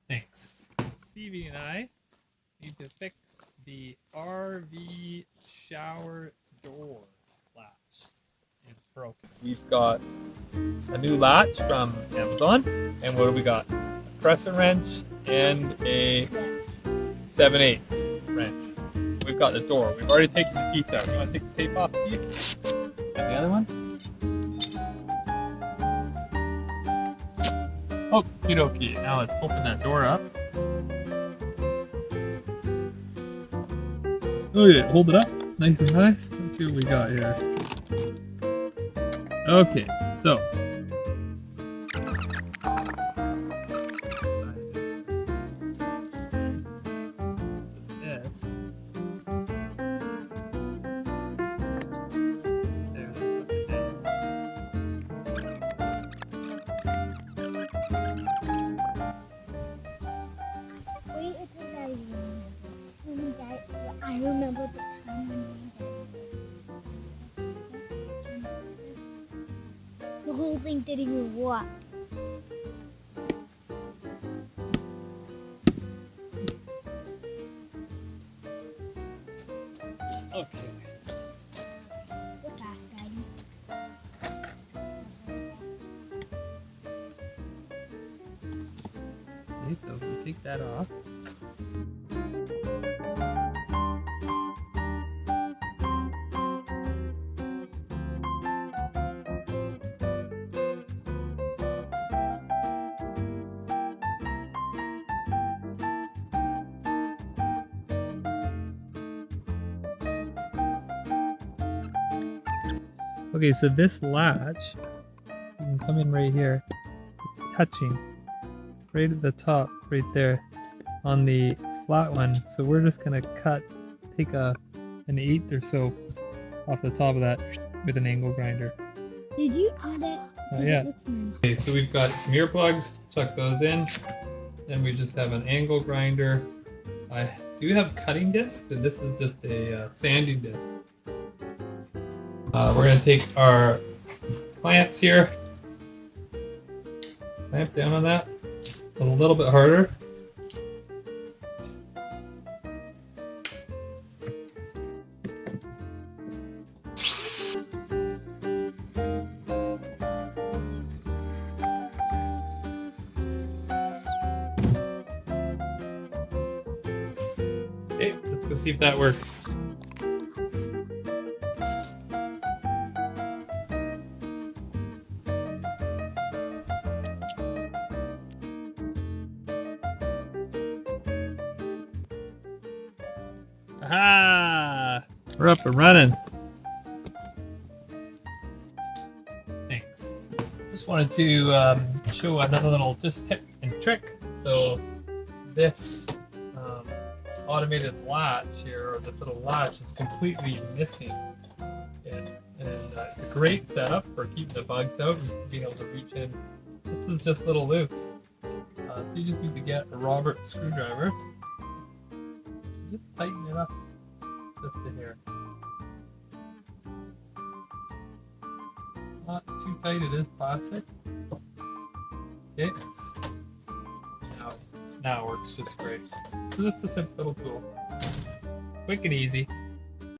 Thanks. Stevie and I need to fix the RV shower door latch. It's broken. We've got a new latch from Amazon, and what do we got? A crescent wrench and a 7/8 wrench. We've got the door. We've already taken the piece out. You want to take the tape off, Steve? And the other one? Oh, okie dokie. Now let's open that door up. Oh yeah, hold it up nice and high. Let's see what we got here. Okay, so. I remember the time when the whole thing didn't even work. Okay. Look, Daddy. Okay, so if we take that off. Okay, so this latch, you can come in right here. It's touching right at the top, right there, on the flat one. So we're just gonna take an 1/8 or so off the top of that with an angle grinder. Did you do that? Yeah. It looks nice. Okay, so we've got some earplugs. Chuck those in. Then we just have an angle grinder. I do have cutting discs, and this is just a sanding disc. We're going to take our clamps here, clamp down on that a little bit harder. Okay, let's go see if that works. Aha! We're up and running. Thanks. Just wanted to show another little tip and trick. So this automated latch here, or this little latch, is completely missing. And it's a great setup for keeping the bugs out and being able to reach in. This is just a little loose. So you just need to get a Robert screwdriver. Just tighten it up just to here. Not too tight, it is plastic. Okay. Now it works just great. So this is a simple little tool. Quick and easy.